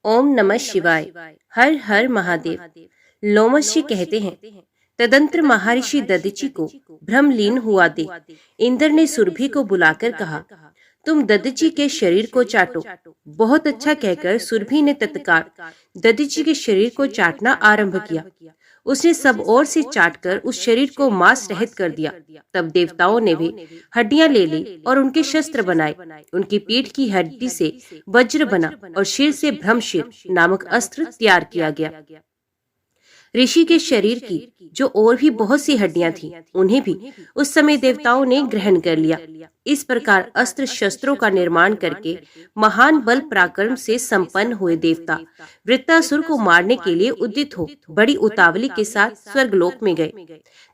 ओम नमः शिवाय। हर हर महादेव। लोमश जी कहते हैं, तदंतर महर्षि दधीचि को भ्रमलीन हुआ देख इंद्र ने सुरभि को बुलाकर कहा, तुम दधीचि के शरीर को चाटो। बहुत अच्छा कहकर सुरभि ने तत्काल दधीचि के शरीर को चाटना आरंभ किया। उसने सब ओर से चाटकर उस शरीर को मांस रहित कर दिया। तब देवताओं ने भी हड्डियां ले ली और उनके शस्त्र बनाए। उनकी पीठ की हड्डी से वज्र बना और शीर से ब्रह्मशीर नामक अस्त्र तैयार किया गया। ऋषि के शरीर की जो और भी बहुत सी हड्डियां थीं, उन्हें भी उस समय देवताओं ने ग्रहण कर लिया। इस प्रकार अस्त्र शस्त्रों का निर्माण करके महान बल पराक्रम से संपन्न हुए देवता वृत्तासुर को मारने के लिए उद्यत हो बड़ी उतावली के साथ स्वर्गलोक में गए।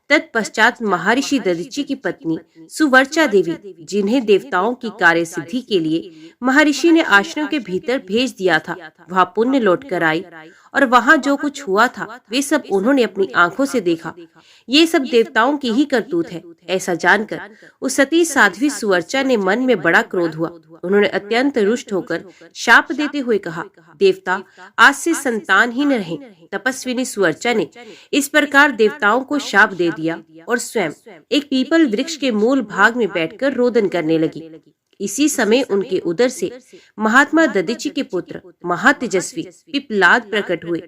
तत्पश्चात महर्षि दधीचि की पत्नी सुवर्चा देवी, जिन्हें देवताओं की कार्य सिद्धि के लिए महर्षि ने आश्रम के भीतर भेज दिया था, वहां पुण्य लौट कर आई और वहां जो कुछ हुआ था वे सब उन्होंने अपनी आंखों से देखा। ये सब देवताओं की ही करतूत है। ऐसा जानकर उस सती साध्वी सुवर्चा ने मन में बड़ा क्रोध हुआ। उन्होंने अत्यंत रुष्ट होकर शाप देते हुए कहा, देवता आज से संतान ही न रहे। तपस्विनी सुवर्चा ने इस प्रकार देवताओं को शाप दे दिया और स्वयं एक पीपल वृक्ष के मूल भाग में बैठकर रोदन करने लगी। इसी समय उनके उदर से महात्मा दधीचि के पुत्र महातेजस्वी पिप्पलाद प्रकट हुए।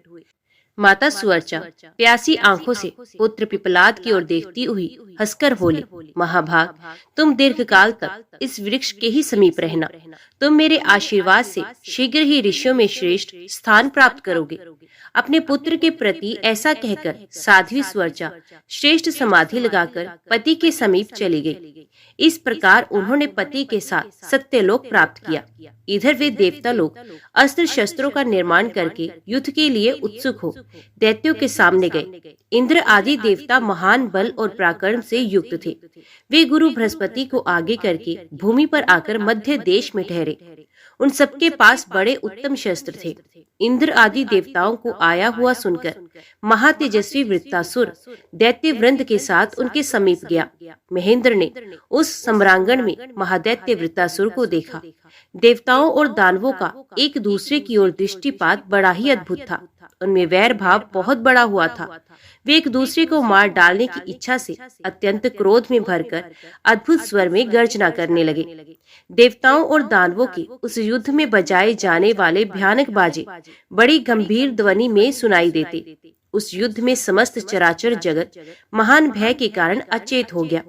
माता सुवर्चा प्यासी आंखों से पुत्र पिप्पलाद की ओर देखती हुई हंसकर बोली, महाभाग, तुम दीर्घकाल तक इस वृक्ष के ही समीप रहना। तुम मेरे आशीर्वाद से शीघ्र ही ऋषियों में श्रेष्ठ स्थान प्राप्त करोगे। अपने पुत्र के प्रति ऐसा कहकर साध्वी सुवर्चा श्रेष्ठ समाधि लगाकर पति के समीप चली गई। इस प्रकार उन्होंने पति के साथ सत्यलोक प्राप्त किया। इधर वे देवता लोग अस्त्र शस्त्रों का निर्माण करके युद्ध के लिए उत्सुक हो दैत्यों के सामने गए। इंद्र आदि देवता महान बल और पराक्रम से युक्त थे। वे गुरु बृहस्पति को आगे करके भूमि पर आकर मध्य देश में ठहरे। उन सबके पास बड़े उत्तम शस्त्र थे। इंद्र आदि देवताओं को आया हुआ सुनकर महातेजस्वी वृत्तासुर दैत्य वृंद के साथ उनके समीप गया। महेंद्र ने उस सम्रांगण में महादैत्य वृत्तासुर को देखा। देवताओं और दानवों का एक दूसरे की ओर दृष्टिपात बड़ा ही अद्भुत था। उनमें वैर भाव बहुत बड़ा हुआ था। वे एक दूसरे को मार डालने की इच्छा से अत्यंत क्रोध में भरकर अद्भुत स्वर में गर्जना करने लगे। देवताओं और दानवों के उस युद्ध में बजाए जाने वाले भयानक बाजे बड़ी गंभीर ध्वनि में सुनाई देते। उस युद्ध में समस्त चराचर जगत महान भय के कारण अचेत हो गया।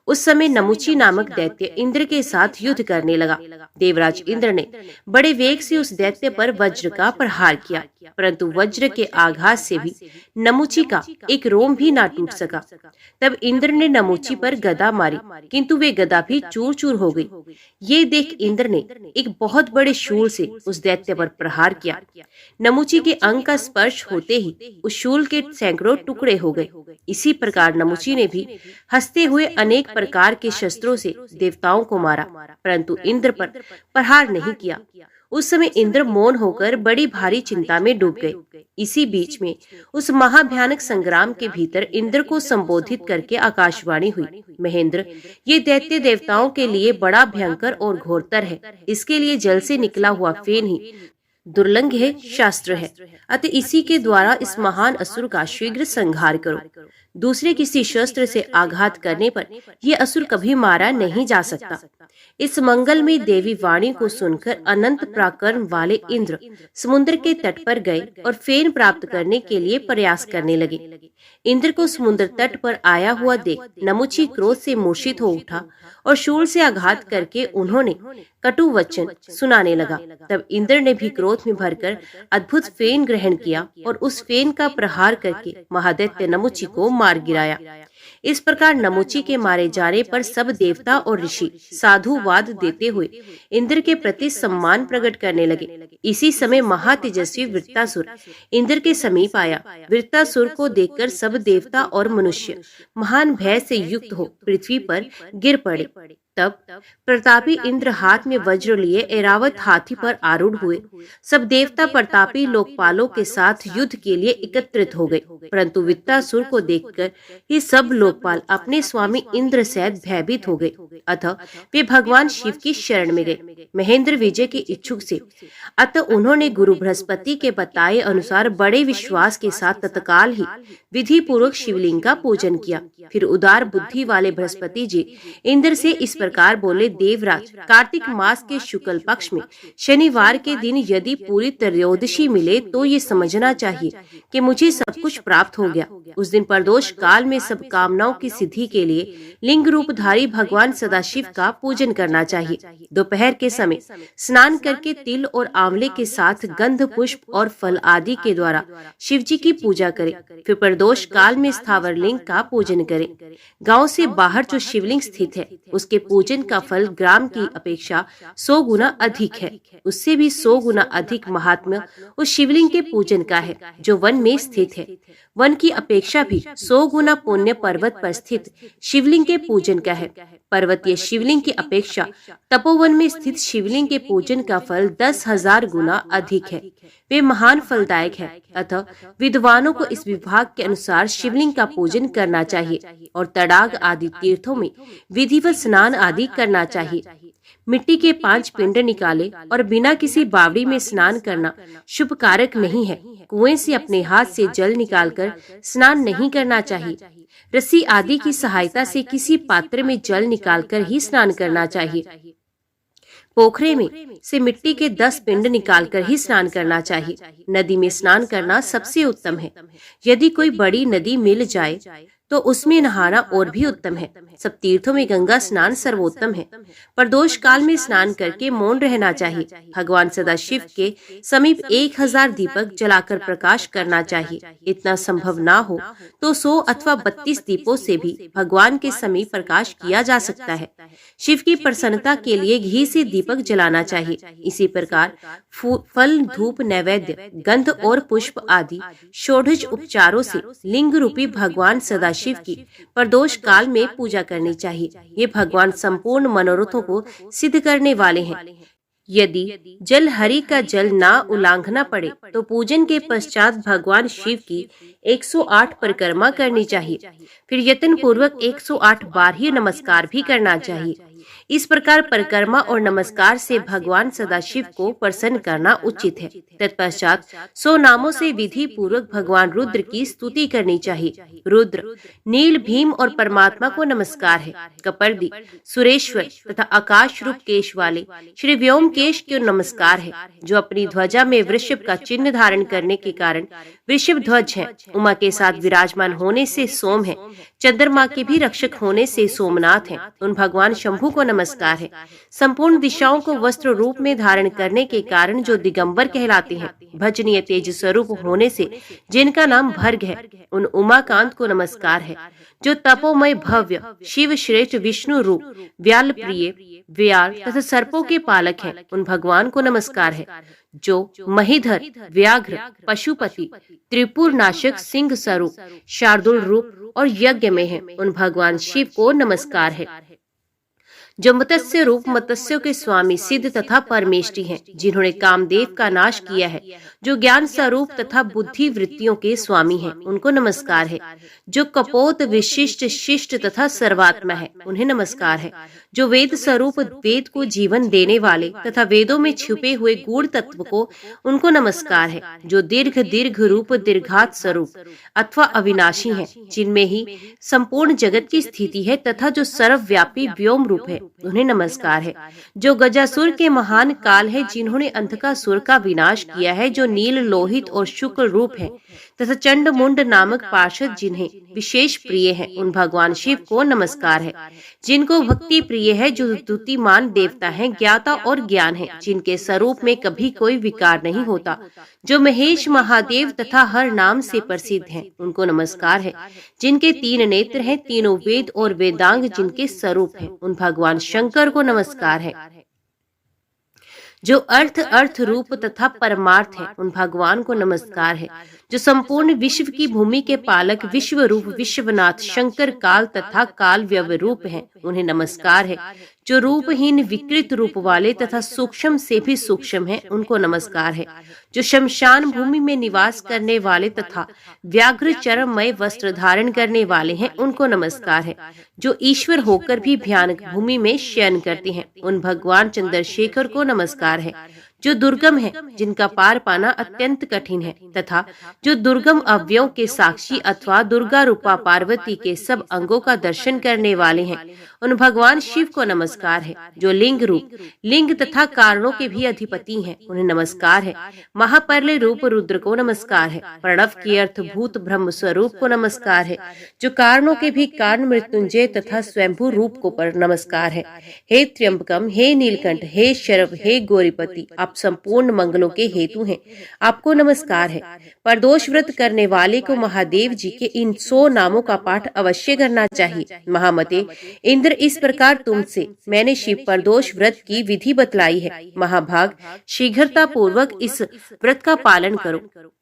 उस समय नमुची नामक दैत्य इंद्र के साथ युद्ध करने लगा। देवराज इंद्र ने बड़े वेग से उस दैत्य पर वज्र का प्रहार किया, परंतु वज्र के आघात से भी नमुची का एक रोम भी ना टूट सका। तब इंद्र ने नमुची पर गदा मारी, किंतु वे गदा भी चूर चूर हो गई। ये देख इंद्र ने एक बहुत बड़े शूल से उस दैत्य पर प्रहार किया। नमुची के अंग का स्पर्श होते ही उस शूल के सैकड़ों टुकड़े हो गए। इसी प्रकार नमुची ने भी हंसते हुए अनेक प्रकार के शस्त्रों से देवताओं को मारा, परंतु इंद्र पर प्रहार नहीं किया। उस समय इंद्र मौन होकर बड़ी भारी चिंता में डूब गए। इसी बीच में उस महाभयानक संग्राम के भीतर इंद्र को संबोधित करके आकाशवाणी हुई, महेंद्र, ये दैत्य देवताओं के लिए बड़ा भयंकर और घोरतर है। इसके लिए जल से निकला हुआ फेन ही दुर्लंघ है, शास्त्र है। अतः इसी के द्वारा इस महान असुर का शीघ्र संहार करो। दूसरे किसी शस्त्र से आघात करने पर यह असुर कभी मारा नहीं जा सकता। इस मंगलमय देवी वाणी को सुनकर अनंत पराक्रम वाले इंद्र समुद्र के तट पर गए और फेन प्राप्त करने के लिए प्रयास करने लगे। इंद्र को समुद्र तट पर आया हुआ देख नमुची क्रोध से मूर्छित हो उठा और शूल से आघात करके उन्होंने कटु वचन सुनाने लगा। तब इंद्र ने भी क्रोध में भरकर अद्भुत फेन ग्रहण किया और उस फेन का प्रहार करके महादैत्य नमुची को मार गिराया। इस प्रकार नमुची के मारे जाने पर सब देवता और ऋषि साधुवाद देते हुए इंद्र के प्रति सम्मान प्रकट करने लगे। इसी समय महातेजस्वी वृत्तासुर इंद्र के समीप आया। वृत्तासुर को देखकर सब देवता और मनुष्य महान भय से युक्त हो पृथ्वी पर गिर पड़े। तब प्रतापी इंद्र हाथ में वज्र लिए ऐरावत हाथी पर आरूढ़ हुए। सब देवता प्रतापी लोकपालों के साथ युद्ध के लिए एकत्रित हो गए, परंतु वित्तासुर को देखकर ही सब लोकपाल अपने स्वामी इंद्र सहित भयभीत हो गए। अतः वे भगवान शिव की शरण में गए, महेंद्र विजय के इच्छुक से। अतः उन्होंने गुरु बृहस्पति के बताए अनुसार बड़े विश्वास के साथ तत्काल ही विधि पूर्वक शिवलिंग का पूजन किया। फिर उदार बुद्धि वाले बृहस्पति जी इंद्र से इस प्रकार बोले, देवराज, कार्तिक मास के शुक्ल पक्ष में शनिवार के दिन यदि पूरी त्रयोदशी मिले तो ये समझना चाहिए कि मुझे सब कुछ प्राप्त हो गया। उस दिन प्रदोष काल में सब कामनाओं की सिद्धि के लिए लिंग रूपधारी भगवान सदाशिव का पूजन करना चाहिए। दोपहर के समय स्नान करके तिल और आंवले के साथ गंध पुष्प और फल आदि के द्वारा शिव जी की पूजा करें। फिर प्रदोष काल में स्थावर लिंग का पूजन करें। गांव से बाहर जो शिवलिंग स्थित है उसके पूजन का फल ग्राम की अपेक्षा 100 गुना अधिक है। उससे भी 100 गुना अधिक महात्म्य उस शिवलिंग के पूजन का है जो वन में स्थित है। वन की अपेक्षा भी 100 गुना पुण्य पर्वत पर स्थित शिवलिंग के पूजन का है। पर्वतीय शिवलिंग की अपेक्षा तपोवन में स्थित शिवलिंग के पूजन का फल 10,000 गुना अधिक है। वे महान फलदायक है। अतः विद्वानों को इस विभाग के अनुसार शिवलिंग का पूजन करना चाहिए और तड़ाग आदि तीर्थों में विधिवत स्नान आदि करना चाहिए। मिट्टी के 5 पिंड निकाले और बिना किसी बावड़ी में स्नान करना शुभ कारक नहीं है। कुएं से अपने हाथ से जल निकालकर स्नान नहीं करना चाहिए। रस्सी आदि की सहायता से किसी पात्र में जल निकालकर ही स्नान करना चाहिए। पोखरे में से मिट्टी के 10 पिंड निकालकर ही स्नान करना चाहिए। नदी में स्नान करना सबसे उत्तम है। यदि कोई बड़ी नदी मिल जाए तो उसमें नहाना और भी उत्तम है। सब तीर्थों में गंगा स्नान सर्वोत्तम है। प्रदोष काल में स्नान करके मौन रहना चाहिए। भगवान सदाशिव के समीप 1000 दीपक जलाकर प्रकाश करना चाहिए। इतना संभव ना हो तो 100 अथवा 32 दीपों से भी भगवान के समीप प्रकाश किया जा सकता है। शिव की प्रसन्नता के लिए घी से दीपक जलाना चाहिए। इसी प्रकार फल, धूप, नैवेद्य, गंध और पुष्प आदि षोडश उपचारों से लिंग रूपी भगवान सदाशिव की प्रदोष काल में पूजा करनी चाहिए। ये भगवान संपूर्ण मनोरथों को सिद्ध करने वाले हैं। यदि जल हरि का जल ना उल्लांघना पड़े तो पूजन के पश्चात भगवान शिव की 108 परिक्रमा करनी चाहिए। फिर यत्न पूर्वक 108 बार ही नमस्कार भी करना चाहिए। इस प्रकार परिक्रमा और नमस्कार से भगवान सदाशिव को प्रसन्न करना उचित है। तत्पश्चात 100 नामों से विधि पूर्वक भगवान रुद्र की स्तुति करनी चाहिए। रुद्र, नील, भीम और परमात्मा को नमस्कार है। कपर्दी, सुरेश्वर तथा आकाश रूप केश वाले श्री व्योमकेश को नमस्कार है, जो अपनी ध्वजा में वृषभ का चिन्ह धारण करने के कारण वृषभ ध्वज है। उमा के साथ विराजमान होने से सोम है। चंद्रमा के भी रक्षक होने से सोमनाथ है। उन भगवान शंभु को नमस्कार है। संपूर्ण दिशाओं को वस्त्र रूप में धारण करने के कारण जो दिगंबर कहलाते हैं। भजनीय तेज स्वरूप होने से जिनका नाम भर्ग है, उन उमाकांत को नमस्कार है। जो तपोमय भव्य शिव श्रेष्ठ विष्णु रूप व्याल प्रिय व्याल तथा सर्पों के पालक हैं, उन भगवान को नमस्कार है। जो महीधर, व्याघ्र, पशुपति, त्रिपुर नाशक, सिंह स्वरूप, शार्दुल रूप और यज्ञ में है, उन भगवान शिव को नमस्कार है। जो मत्स्य रूप मत्स्यों के स्वामी सिद्ध तथा परमेष्टि हैं, जिन्होंने कामदेव का नाश किया है। जो ज्ञान स्वरूप तथा बुद्धि वृत्तियों के स्वामी हैं, उनको नमस्कार है। जो कपोत, विशिष्ट, शिष्ट तथा सर्वात्मा है, उन्हें नमस्कार है। जो वेद स्वरूप वेद को जीवन देने वाले तथा वेदों में छुपे हुए गूढ़ तत्व को, उनको नमस्कार है। जो दीर्घ रूप दीर्घात स्वरूप अथवा अविनाशी है, जिनमें ही संपूर्ण जगत की स्थिति है तथा जो सर्वव्यापी व्योम रूप है, उन्हें नमस्कार है। जो गजासुर के महान काल है, जिन्होंने अंधकासुर का विनाश किया है। जो नील, लोहित और शुक्ल रूप है तथा चंड मुंड नामक पार्षद जिन्हें विशेष प्रिय है, उन भगवान शिव को नमस्कार है। जिनको भक्ति प्रिय है, जो स्तुतिमान देवता हैं, ज्ञाता और ज्ञान है, जिनके स्वरूप में कभी कोई विकार नहीं होता। जो महेश, महादेव तथा हर नाम से प्रसिद्ध हैं, उनको नमस्कार है। जिनके 3 नेत्र हैं, तीनों वेद और वेदांग जिनके स्वरूप हैं, उन भगवान शंकर को नमस्कार है। जो अर्थ रूप तथा परमार्थ है, उन भगवान को नमस्कार है। जो संपूर्ण विश्व की भूमि के पालक विश्व रूप विश्वनाथ शंकर काल तथा काल व्यव रूप है, उन्हें नमस्कार है। जो रूपहीन विकृत रूप वाले तथा सूक्ष्म से भी सूक्ष्म हैं, उनको नमस्कार है। जो शमशान भूमि में निवास करने वाले तथा व्याघ्र चरममय वस्त्र धारण करने वाले हैं, उनको नमस्कार है। जो ईश्वर होकर भी भयानक भूमि में शयन करते हैं, उन भगवान चंद्रशेखर को नमस्कार है। जो दुर्गम है, जिनका पार पाना अत्यंत कठिन है, तथा जो दुर्गम अवयवों के साक्षी अथवा दुर्गा रूपा पार्वती के सब अंगों का दर्शन करने वाले हैं, उन भगवान शिव को नमस्कार है। जो लिंग रूप, लिंग तथा कारणों के भी अधिपति हैं, उन्हें नमस्कार है। महापर्ले रूप रुद्र को नमस्कार है। प्रणव के अर्थ भूत ब्रह्म स्वरूप को नमस्कार है। जो कारणों के भी कारण मृत्युंजय तथा स्वयंभू रूप को पर नमस्कार है। हे त्र्यंबकम, हे नीलकंठ, हे शरभ, हे गौरीपति, आप संपूर्ण मंगलों के हेतु हैं, आपको नमस्कार है। प्रदोष व्रत करने वाले को महादेव जी के इन 100 नामों का पाठ अवश्य करना चाहिए। महामते इंद्र, इस प्रकार तुमसे मैंने शिव प्रदोष व्रत की विधि बतलाई है। महाभाग, शीघ्रता पूर्वक इस व्रत का पालन करो।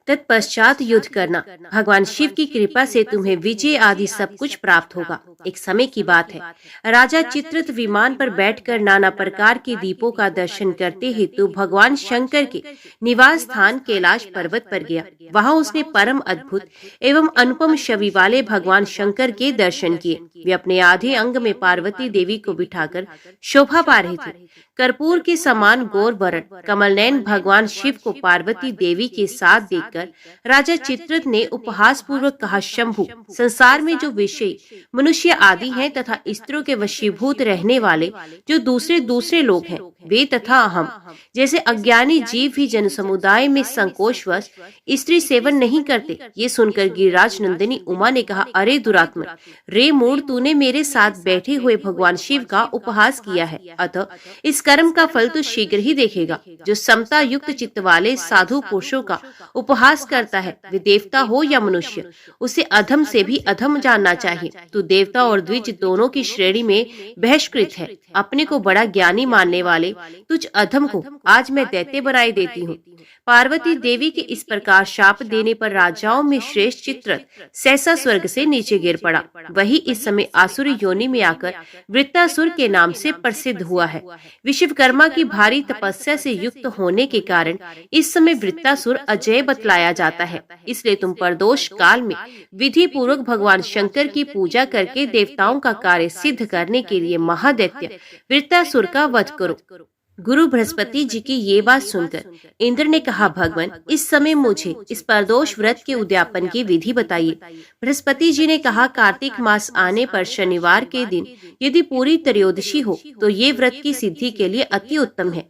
तत्पश्चात युद्ध करना। भगवान शिव की कृपा से तुम्हें विजय आदि सब कुछ प्राप्त होगा। एक समय की बात है, राजा चित्ररथ विमान पर बैठकर नाना प्रकार के दीपों का दर्शन करते हेतु भगवान शंकर के निवास स्थान कैलाश पर्वत पर गया। वहां उसने परम अद्भुत एवं अनुपम छवि वाले भगवान शंकर के दर्शन किए। वे अपने आधे अंग में पार्वती देवी को बिठाकर शोभा पा रहे थे। कर्पूर के समान गौर वरण कमल नयन भगवान शिव को पार्वती देवी के साथ देखकर राजा चित्ररथ ने उपहास पूर्वक कहा, शंभु, संसार में जो विषय मनुष्य आदि हैं तथा स्त्रियों के वशीभूत रहने वाले जो दूसरे लोग हैं, वे तथा हम जैसे अज्ञानी जीव भी जन समुदाय में संकोचवश स्त्री सेवन नहीं करते। ये सुनकर गिरिराज नंदिनी उमा ने कहा, अरे दुरात्मा, रे मूढ़, तूने मेरे साथ बैठे हुए भगवान शिव का उपहास किया है, अतः इस कर्म का फल तो शीघ्र ही देखेगा। जो समता युक्त चित्त वाले साधु पुरुषों का उपहास करता है, वे देवता हो या मनुष्य, उसे अधम से भी अधम जानना चाहिए। तू देवता और द्विज दोनों की श्रेणी में बहिष्कृत है। अपने को बड़ा ज्ञानी मानने वाले तुझ अधम को आज मैं दैत्य बनाई देती हूँ। पार्वती देवी के इस प्रकार शाप देने पर राजाओं में श्रेष्ठ चित्ररथ सहसा स्वर्ग से नीचे गिर पड़ा। वही इस समय आसुरी योनि में आकर वृत्तासुर के नाम से प्रसिद्ध हुआ है। विश्वकर्मा की भारी तपस्या से युक्त होने के कारण इस समय वृत्तासुर अजय बतलाया जाता है। इसलिए तुम प्रदोष काल में विधि पूर्वक भगवान शंकर की पूजा करके देवताओं का कार्य सिद्ध करने के लिए महादैत्य वृत्तासुर का वध करो। गुरु बृहस्पति जी की ये बात सुनकर इंद्र ने कहा, भगवान, इस समय मुझे इस प्रदोष व्रत के उद्यापन की विधि बताइए। बृहस्पति जी ने कहा, कार्तिक मास आने पर शनिवार के दिन यदि पूरी त्रयोदशी हो तो ये व्रत की सिद्धि के लिए अति उत्तम है।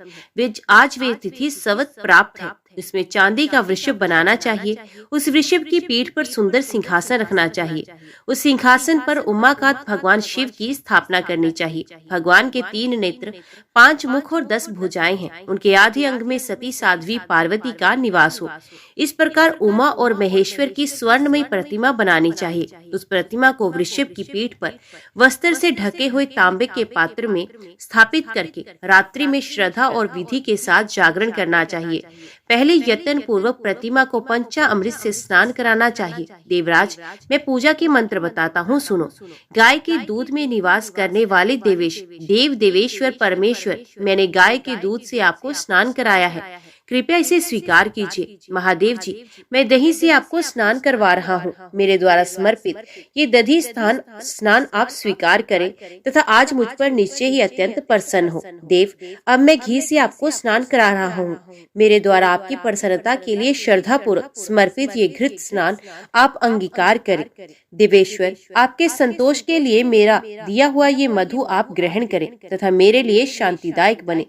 आज वे तिथि सवत प्राप्त है। इसमें चांदी का वृषभ बनाना चाहिए। उस वृषभ की पीठ पर सुंदर सिंहासन रखना चाहिए। उस सिंहासन पर उमाकांत भगवान शिव की स्थापना करनी चाहिए। भगवान के 3 नेत्र, 5 मुख और 10 भुजाएं हैं। उनके आधे अंग में सती साध्वी पार्वती का निवास हो। इस प्रकार उमा और महेश्वर की स्वर्णमयी प्रतिमा बनानी चाहिए। उस प्रतिमा को वृषभ की पीठ पर वस्त्र से ढके हुए तांबे के पात्र में स्थापित करके रात्रि में श्रद्धा और विधि के साथ जागरण करना चाहिए। पहले यत्न पूर्वक प्रतिमा को पंचामृत से स्नान कराना चाहिए। देवराज, मैं पूजा के मंत्र बताता हूँ, सुनो। गाय के दूध में निवास करने वाले देवेश्वर परमेश्वर, मैंने गाय के दूध से आपको स्नान कराया है, कृपया इसे स्वीकार कीजिए। महादेव जी, मैं दही से आपको स्नान करवा रहा हूँ। मेरे द्वारा समर्पित ये दधी स्नान आप स्वीकार करें तथा आज मुझ पर निश्चय ही अत्यंत प्रसन्न हो। देव, अब मैं घी से आपको स्नान करा रहा हूँ। मेरे द्वारा आपकी प्रसन्नता के लिए श्रद्धा पूर्वक समर्पित ये घृत स्नान आप अंगीकार करें। देवेश्वर, आपके संतोष के लिए मेरा दिया हुआ ये मधु आप ग्रहण करें तथा मेरे लिए शांतिदायक बने।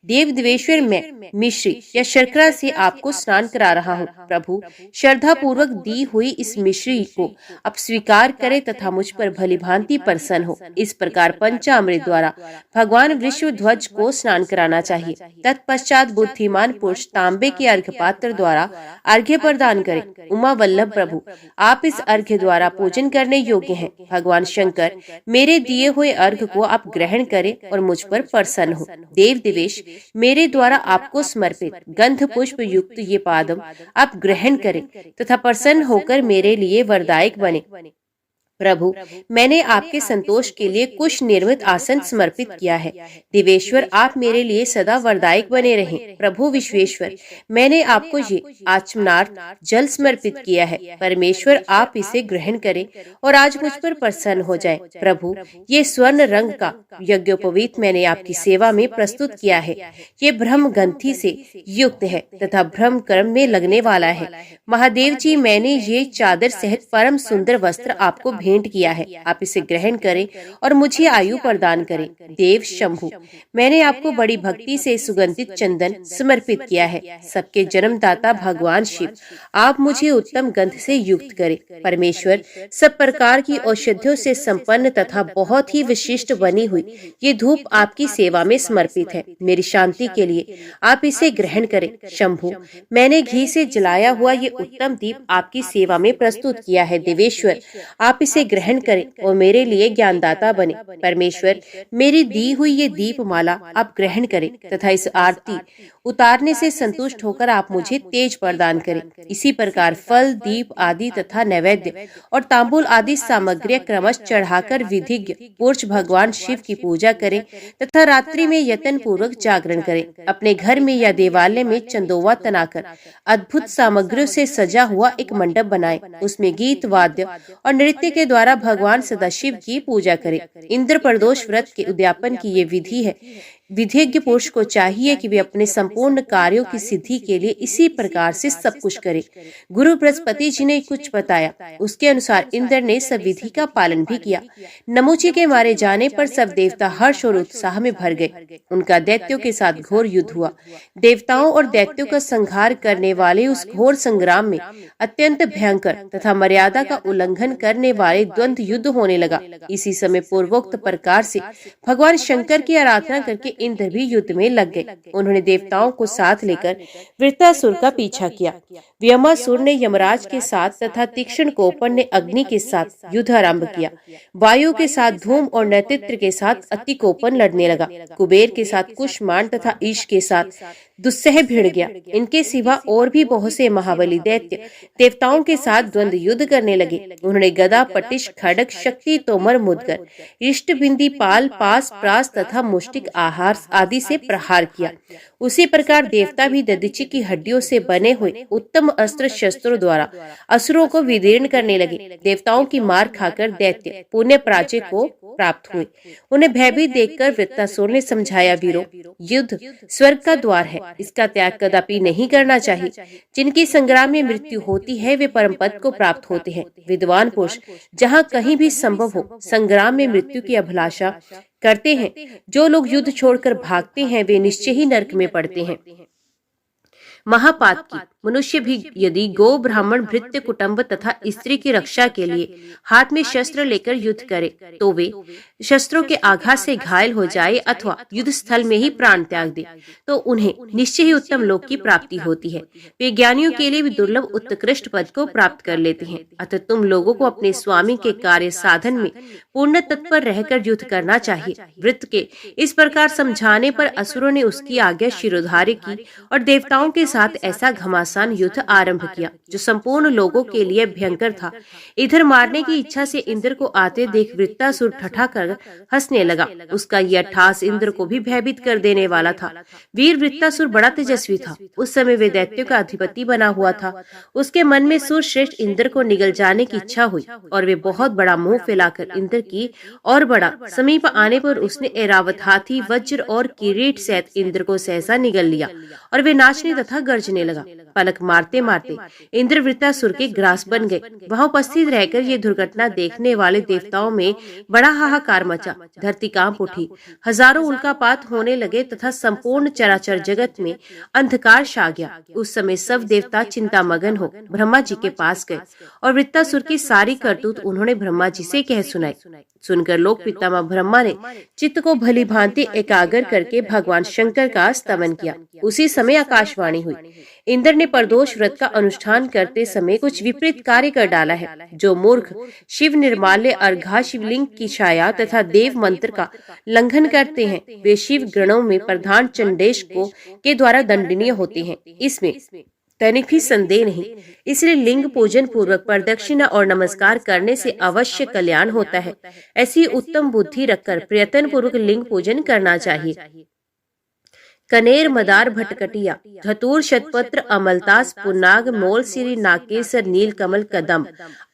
देव देवेश्वर, मैं मिश्री या शर्करा से आपको स्नान करा रहा हूँ। प्रभु, श्रद्धा पूर्वक दी हुई इस मिश्री को आप स्वीकार करें तथा मुझ पर भली भांति प्रसन्न हो। इस प्रकार पंचामृत द्वारा भगवान विश्व ध्वज को स्नान कराना चाहिए। तत्पश्चात बुद्धिमान पुरुष तांबे के अर्घ्य पात्र द्वारा अर्घ्य प्रदान करें। उमा वल्लभ प्रभु, आप इस अर्घ्य द्वारा पूजन करने योग्य हैं। भगवान शंकर, मेरे दिए हुए अर्घ्य को आप ग्रहण करें और मुझ पर प्रसन्न हो। देव देवेश, मेरे द्वारा आपको समर्पित गंध पुष्प युक्त ये पादम आप ग्रहण करें तथा प्रसन्न होकर मेरे लिए वरदायक बने। प्रभु, मैंने आपके संतोष के लिए कुछ निर्मित आसन समर्पित किया है। देवेश्वर, आप मेरे लिए सदा वरदायक बने रहें। प्रभु विश्वेश्वर, मैंने आपको ये आचमनार्थ जल समर्पित किया है। परमेश्वर, आप इसे ग्रहण करें और आज मुझ पर प्रसन्न हो जाए। प्रभु, ये स्वर्ण रंग का यज्ञोपवीत मैंने आपकी सेवा में प्रस्तुत किया है। ये ब्रह्म ग्रंथि से युक्त है तथा ब्रह्म कर्म में लगने वाला है। महादेव जी, मैंने ये चादर सहित परम सुंदर वस्त्र आपको भेंट किया है। आप इसे ग्रहण करें और मुझे आयु प्रदान करें। देव शंभु, मैंने आपको बड़ी भक्ति से सुगंधित चंदन समर्पित किया है। सबके जन्मदाता भगवान शिव, आप मुझे उत्तम गंध से युक्त करें। परमेश्वर, सब प्रकार की औषधियों से संपन्न तथा बहुत ही विशिष्ट बनी हुई ये धूप आपकी सेवा में समर्पित है। मेरी शांति के लिए आप इसे ग्रहण करें। शंभु, मैंने घी से जलाया हुआ ये उत्तम दीप आपकी सेवा में प्रस्तुत किया है। देवेश्वर, आप इसे ग्रहण करें और मेरे लिए ज्ञानदाता बने। परमेश्वर, मेरी दी हुई ये दीप माला आप ग्रहण करें तथा इस आरती उतारने से संतुष्ट होकर आप मुझे तेज प्रदान करें। इसी प्रकार फल, दीप आदि तथा नैवेद्य और तांबूल आदि सामग्रियां क्रमश चढ़ाकर विधिज्ञ पुरुष भगवान शिव की पूजा करें तथा रात्रि में यत्न पूर्वक जागरण करें। अपने घर में या देवालय में चंदोवा तनाकर अद्भुत सामग्रियों से सजा हुआ एक मंडप बनाएं। उसमें गीत, वाद्य और नृत्य के द्वारा भगवान सदाशिव की पूजा करें। इंद्र प्रदोष व्रत के उद्यापन की ये विधि है। विधिज्ञ पुरुष को चाहिए कि वे अपने संपूर्ण कार्यों की सिद्धि के लिए इसी प्रकार से सब कुछ करें। गुरु बृहस्पति जी ने कुछ बताया, उसके अनुसार इंद्र ने सब विधि का पालन भी किया। नमोची के मारे जाने पर सब देवता हर्ष और उत्साह में भर गए। उनका दैत्यों के साथ घोर युद्ध हुआ। देवताओं और दैत्यों का संहार करने वाले उस घोर संग्राम में अत्यंत भयंकर तथा मर्यादा का उल्लंघन करने वाले द्वंद्व युद्ध होने लगा। इसी समय पूर्वोक्त प्रकार से भगवान शंकर की आराधना करके इंद्र भी युद्ध में लग गए। उन्होंने देवताओं को साथ लेकर वृत्रासुर का पीछा किया। व्योमासुर ने यमराज के साथ तथा तीक्ष्ण कोपन ने अग्नि के साथ युद्ध आरंभ किया। वायु के साथ धूम और नैतित्र के साथ अति कोपन लड़ने लगा। कुबेर के साथ कुष्मांड तथा ईश के साथ दुस्सह भिड़ गया। इनके सिवा और भी बहुत से महाबली दैत्य देवताओं के साथ द्वंद्व युद्ध करने लगे। उन्होंने गदा, पटिश, खड्ग, शक्ति, तोमर, मुदगर, इष्ट, बिंदी, पाल, पास, प्रास तथा मुष्टिक आहार आदि से प्रहार किया। उसी प्रकार देवता भी दधीचि की हड्डियों से बने हुए उत्तम अस्त्र शस्त्रों द्वारा असुरों को विदीर्ण करने लगे। देवताओं की मार खाकर दैत्य पुण्य पराजय को प्राप्त हुए। उन्हें भयभीत देखकर वृत्रासुर ने समझाया, वीरों, युद्ध स्वर्ग का द्वार है, इसका त्याग कदापि नहीं करना चाहिए। जिनकी संग्राम में मृत्यु होती है वे परम पद को प्राप्त होते हैं। विद्वान पुरुष जहाँ कहीं भी संभव हो संग्राम में मृत्यु की अभिलाषा करते हैं। जो लोग युद्ध छोड़कर भागते हैं वे निश्चय ही नरक में पड़ते हैं। महापात की मनुष्य भी यदि गो, ब्राह्मण, भृत्य, कुटुंब तथा स्त्री की रक्षा के लिए हाथ में शस्त्र लेकर युद्ध करे तो वे शस्त्रों के आघात से घायल हो जाए अथवा युद्ध स्थल में ही प्राण त्याग दे तो उन्हें निश्चय ही उत्तम लोक की प्राप्ति होती है। वे ज्ञानियों के लिए भी दुर्लभ उत्कृष्ट पद को प्राप्त कर लेते हैं। अतः तुम लोगों को अपने स्वामी के कार्य साधन में पूर्ण तत्पर रहकर युद्ध करना चाहिए। वृत्त के इस प्रकार समझाने पर असुरों ने उसकी आज्ञा शिरोधार्य की और देवताओं के साथ ऐसा घमासान युद्ध आरंभ किया जो संपूर्ण लोगों के लिए भयंकर था। इधर मारने की इच्छा से इंद्र को आते देख वृत्रासुर ठठा कर हंसने लगा। उसका यह ठास इंद्र को भी भयभीत कर देने वाला था। वीर वृत्रासुर बड़ा तेजस्वी था। उस समय वे दैत्यों का अधिपति बना हुआ था। उसके मन में सुरश्रेष्ठ इंद्र को निगल जाने की इच्छा हुई और वे बहुत बड़ा मुंह फैलाकर इंद्र की और बड़ा समीप आने पर उसने ऐरावत हाथी, वज्र और किरीट सहित इंद्र को सहसा निगल लिया और वे नाचने तथा गर्जने लगा। पलक मारते मारते इंद्र वृत्रासुर के ग्रास बन गए। वहां उपस्थित रहकर ये दुर्घटना देखने वाले देवताओं में बड़ा हाहाकार मचा। धरती कांप उठी, हजारों उल्कापात होने लगे तथा संपूर्ण चराचर जगत में अंधकार छा गया। उस समय सब देवता चिंतामग्न हो ब्रह्मा जी के पास गए और वृत्रासुर की सारी करतूत उन्होंने ब्रह्मा जी से कह सुनाई। सुनकर लोक पितामह ब्रह्मा ने चित्त को भली भांति एकाग्र करके भगवान शंकर का स्तवन किया। उसी समय आकाशवाणी हुई, इंद्र ने प्रदोष व्रत का अनुष्ठान करते समय कुछ विपरीत कार्य कर डाला है। जो मूर्ख शिव निर्माल्य, अर्घा, शिवलिंग की छाया तथा देव मंत्र का लंघन करते हैं वे शिव गणों में प्रधान चंडेश को के द्वारा दंडनीय होते हैं। इसमें तनिक भी संदेह नहीं। इसलिए लिंग पूजन पूर्वक प्रदक्षिणा और नमस्कार करने से अवश्य कल्याण होता है। ऐसी उत्तम बुद्धि रखकर प्रयत्न पूर्वक लिंग पूजन करना चाहिए। कनेर मदार भटकटिया धतूर शतपत्र अमलतास पुन्नाग मोल सिरी नागकेसर नील कमल कदम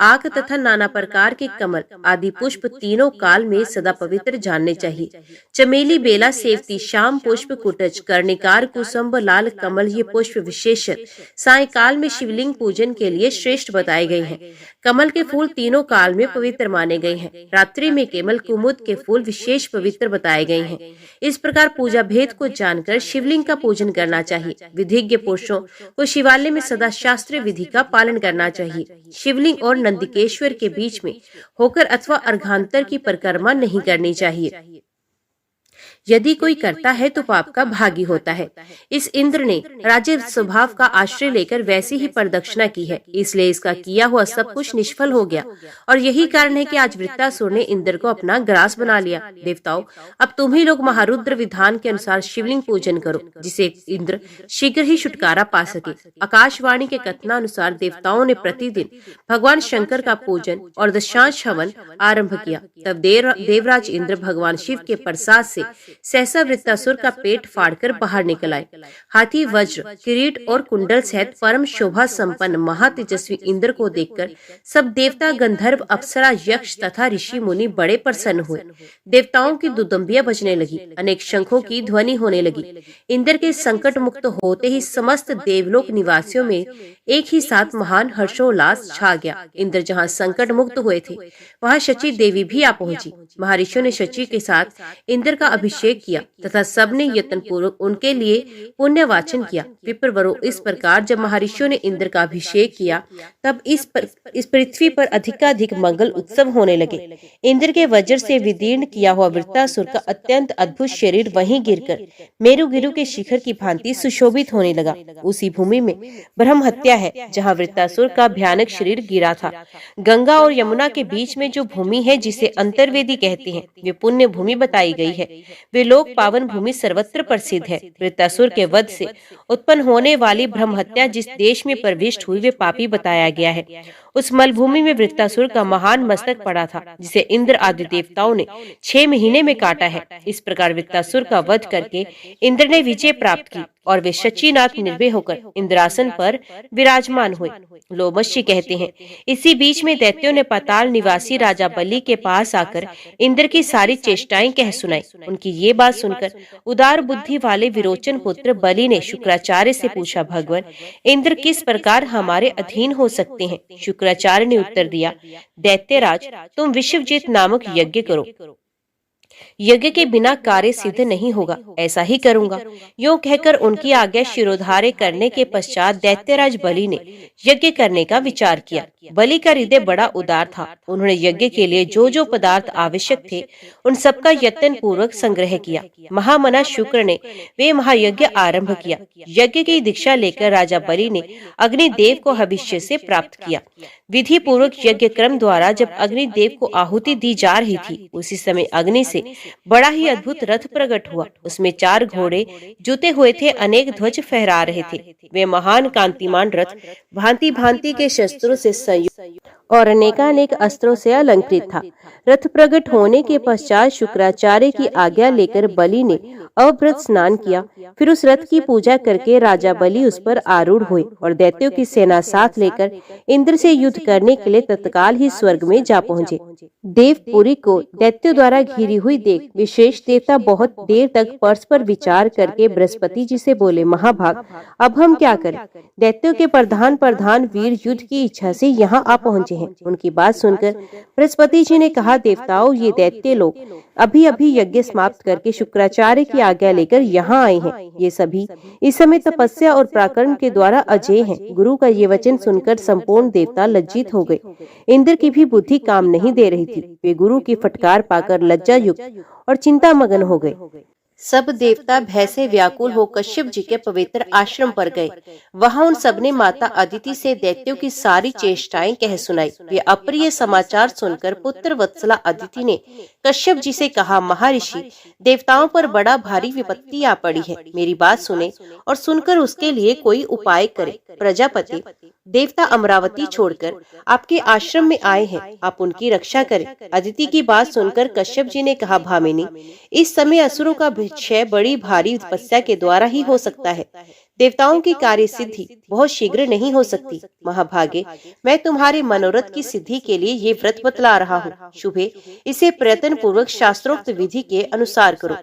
आक तथा नाना प्रकार के कमल आदि पुष्प तीनों काल में सदा पवित्र जानने चाहिए। चमेली बेला सेवती शाम पुष्प कुटज कर्णिकार कुसुम्भ लाल कमल ये पुष्प विशेषत सायकाल में शिवलिंग पूजन के लिए श्रेष्ठ बताए गए हैं। कमल के फूल तीनों काल में पवित्र माने गए हैं। रात्रि में केवल कुमुद के फूल विशेष पवित्र बताए गए हैं। इस प्रकार पूजा भेद को जानकर शिवलिंग का पूजन करना चाहिए। विधिज्ञ पुरुषों को शिवालय में सदा शास्त्रीय विधि का पालन करना चाहिए। शिवलिंग और नंदिकेश्वर के बीच में होकर अथवा अर्घांतर की परिक्रमा नहीं करनी चाहिए। यदि कोई करता है तो पाप का भागी होता है। इस इंद्र ने राज्य स्वभाव का आश्रय लेकर वैसी ही प्रदक्षिणा की है, इसलिए इसका किया हुआ सब कुछ निष्फल हो गया और यही कारण है कि आज वृत्तासुर ने इंद्र को अपना ग्रास बना लिया। देवताओं, अब तुम ही लोग महारुद्र विधान के अनुसार शिवलिंग पूजन करो, जिसे इंद्र शीघ्र ही छुटकारा पा सके। आकाशवाणी के कथनानुसार देवताओं ने प्रतिदिन भगवान शंकर का पूजन और दशांश हवन आरंभ किया। तब देवराज इंद्र भगवान शिव के प्रसाद से सहसा वृत्तासुर का पेट फाड़कर बाहर निकल आए। हाथी वज्र किरीट और कुंडल सहित परम शोभा संपन्न महातेजस्वी इंद्र को देखकर सब देवता गंधर्व अप्सरा यक्ष तथा ऋषि मुनि बड़े प्रसन्न हुए। देवताओं की दुदुम्बियां बजने लगी, अनेक शंखों की ध्वनि होने लगी। इंद्र के संकट मुक्त होते ही समस्त देवलोक निवासियों में एक ही साथ महान हर्षोल्लास छा गया। इंद्र जहाँ संकट मुक्त हुए थे वहाँ शची देवी भी आ पहुंची। महर्षियों ने शची के साथ इंद्र का अभिषेक किया तथा सबने यत्न पूर्वक उनके लिए पुण्य वाचन किया। विप्रवरों, इस प्रकार जब महर्षियों ने इंद्र का अभिषेक किया तब इस पृथ्वी पर अधिकाधिक मंगल उत्सव होने लगे। इंद्र के वज्र से विदीर्ण किया हुआ वृत्तासुर का अत्यंत अद्भुत शरीर वहीं गिरकर मेरुगिरु के शिखर की भांति सुशोभित होने लगा। उसी भूमि में ब्रह्म हत्या है जहाँ वृत्तासुर का भयानक शरीर गिरा था। गंगा और यमुना के बीच में जो भूमि है जिसे अंतर्वेदी कहते हैं, वे पुण्य भूमि बताई गई है। वे लोक पावन भूमि सर्वत्र प्रसिद्ध है। वृत्तासुर के वध से उत्पन्न होने वाली ब्रह्म हत्या जिस देश में प्रविष्ट हुई वे पापी बताया गया है। उस मलभूमि में वृत्तासुर का महान मस्तक पड़ा था, जिसे इंद्र आदि देवताओं ने 6 महीने में काटा है। इस प्रकार वृत्तासुर का वध करके इंद्र ने विजय प्राप्त की और वे शचीनाथ निर्भय होकर इंद्रासन पर विराजमान हुए। लोमशी कहते हैं, इसी बीच में दैत्यों ने पाताल निवासी राजा बलि के पास आकर इंद्र की सारी चेष्टाएं कह सुनाई। उनकी ये बात सुनकर उदार बुद्धि वाले विरोचन पुत्र बलि ने शुक्राचार्य से पूछा, भगवान इंद्र किस प्रकार हमारे अधीन हो सकते हैं? शुक्राचार्य ने उत्तर दिया, दैत्यराज, तुम विश्वजित नामक यज्ञ करो। यज्ञ के बिना कार्य सिद्ध नहीं होगा, ऐसा ही करूंगा। यूं कहकर उनकी आज्ञा शिरोधार्य करने के पश्चात दैत्यराज बलि ने यज्ञ करने का विचार किया। बलि का हृदय बड़ा उदार था। उन्होंने यज्ञ के लिए जो जो पदार्थ आवश्यक थे उन सबका यत्न पूर्वक संग्रह किया। महामना शुक्र ने वे महायज्ञ आरंभ किया। यज्ञ की दीक्षा लेकर राजा बलि ने अग्निदेव को हविष्य से प्राप्त किया। विधि पूर्वक यज्ञ क्रम द्वारा जब अग्निदेव को आहुति दी जा रही थी, उसी समय अग्नि से बड़ा ही अद्भुत रथ प्रकट हुआ। उसमें 4 घोड़े जुते हुए थे, अनेक ध्वज फहरा रहे थे। वे महान कांतिमान रथ भांति भांति के शस्त्रों से संयुक्त और अनेकानेक अस्त्रों से अलंकृत था। रथ प्रकट होने के पश्चात शुक्राचार्य की आज्ञा लेकर बलि ने अभ्रत स्नान किया। फिर उस रथ की पूजा करके राजा बलि उस पर आरूढ़ हुए और दैत्यों की सेना साथ लेकर इंद्र से युद्ध करने के लिए तत्काल ही स्वर्ग में जा पहुँचे। देवपुरी को दैत्यों द्वारा घिरी हुई देख विशेष देवता बहुत देर तक परस्पर विचार करके बृहस्पति जी से बोले, महाभाग, अब हम क्या करें? दैत्यों के प्रधान वीर युद्ध की इच्छा से यहाँ आ पहुँचे हैं। उनकी बात सुनकर बृहस्पति जी ने कहा, देवताओं, ये दैत्य लोग अभी यज्ञ समाप्त करके शुक्राचार्य की आज्ञा लेकर यहाँ आए हैं। ये सभी इस समय तपस्या और पराक्रम के द्वारा अजय हैं। गुरु का ये वचन सुनकर संपूर्ण देवता लज्जित हो गए। इंद्र की भी बुद्धि काम नहीं दे रही थी। वे गुरु की फटकार पाकर लज्जा युक्त और चिंता मगन हो गए। सब देवता भय से व्याकुल हो कश्यप जी के पवित्र आश्रम पर गए। वहां उन सबने माता अदिति से दैत्यों की सारी चेष्टाएं कह सुनाई। वे अप्रिय समाचार सुनकर पुत्र वत्सला अदिति ने कश्यप जी से कहा, महर्षि, देवताओं पर बड़ा भारी विपत्ति आ पड़ी है। मेरी बात सुने और सुनकर उसके लिए कोई उपाय करे। प्रजापति, देवता अमरावती छोड़कर आपके आश्रम में आए हैं, आप उनकी रक्षा करें। अदिति की बात सुनकर कश्यप जी ने कहा, भामिनी, इस समय असुरों का क्षय बड़ी भारी तपस्या के द्वारा ही हो सकता है। देवताओं की कार्य सिद्धि बहुत शीघ्र नहीं हो सकती। महाभागे, मैं तुम्हारे मनोरथ की सिद्धि के लिए ये व्रत बतला रहा हूँ। शुभे, इसे प्रयत्न पूर्वक शास्त्रोक्त विधि के अनुसार करो।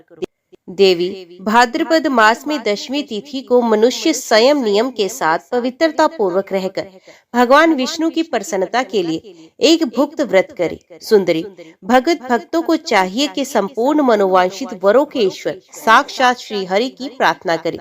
देवी, भाद्रपद मास में दशमी तिथि को मनुष्य संयम नियम के साथ पवित्रता पूर्वक रहकर भगवान विष्णु की प्रसन्नता के लिए एक भुक्त व्रत करे। सुंदरी, भगत भक्तों को चाहिए कि संपूर्ण मनोवांछित वरों के ईश्वर साक्षात श्री हरि की प्रार्थना करे।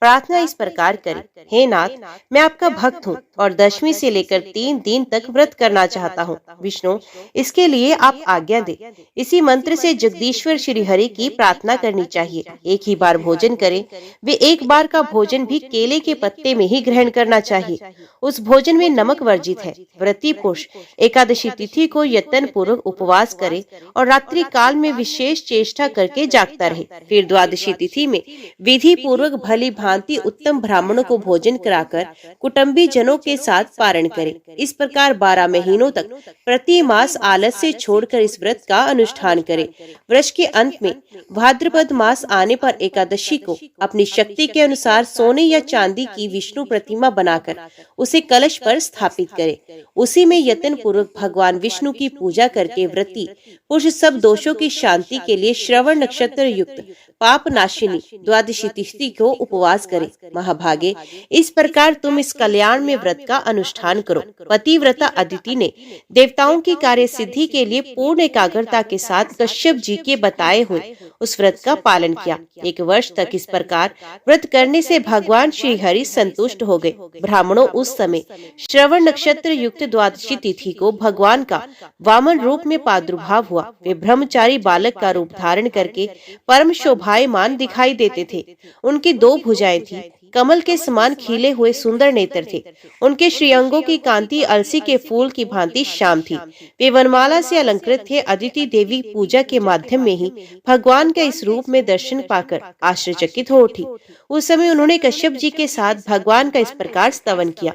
प्रार्थना इस प्रकार करे, हे नाथ, मैं आपका भक्त हूँ और दशमी से लेकर 3 दिन तक व्रत करना चाहता हूँ। विष्णु, इसके लिए आप आज्ञा दे। इसी मंत्र से जगदीश्वर श्री हरि की प्रार्थना करनी चाहिए। एक ही बार भोजन करें। वे एक बार का भोजन भी केले के पत्ते में ही ग्रहण करना चाहिए। उस भोजन में नमक वर्जित है। व्रती पुरुष एकादशी तिथि को यत्न पूर्वक उपवास करे और रात्रि काल में विशेष चेष्टा करके जागता रहे। फिर द्वादशी तिथि में विधि पूर्वक भली भांति उत्तम ब्राह्मणों को भोजन कराकर कुटुंबी जनों के साथ पारण करे। इस प्रकार 12 महीनों तक प्रति मास आलस्य छोड़कर इस व्रत का अनुष्ठान करे। वर्ष के अंत में भाद्रपद मास आने पर एकादशी को अपनी शक्ति के अनुसार सोने या चांदी की विष्णु प्रतिमा बनाकर उसे कलश पर स्थापित करे। उसी में यत्न पूर्वक भगवान विष्णु की पूजा करके व्रती पुरुष सब दोषों की शांति के लिए श्रवण नक्षत्र युक्त पाप नाशिनी द्वादशी तिथि को उपवास करे। महाभागे, इस प्रकार तुम इस कल्याण में व्रत का अनुष्ठान करो। पतिव्रता अदिति ने देवताओं की कार्य सिद्धि के लिए पूर्ण एकाग्रता के साथ कश्यप जी के बताए हुए उस व्रत का पालन किया। 1 वर्ष तक इस प्रकार व्रत करने से भगवान श्री हरि संतुष्ट हो गए। ब्राह्मणों उस समय श्रवण नक्षत्र युक्त द्वादशी तिथि को भगवान का वामन रूप में प्रादुर्भाव हुआ। वे ब्रह्मचारी बालक का रूप धारण करके परम शोभायमान दिखाई देते थे। उनकी 2 भुजाएं थी, कमल के समान खिले हुए सुंदर नेत्र थे। उनके श्रीअंगों की कांति अलसी के फूल की भांति श्याम थी। वे वनमाला से अलंकृत थे। अदिति देवी पूजा के माध्यम में ही भगवान का इस रूप में दर्शन पाकर आश्चर्यचकित हो उठी। उस समय उन्होंने कश्यप जी के साथ भगवान का इस प्रकार स्तवन किया,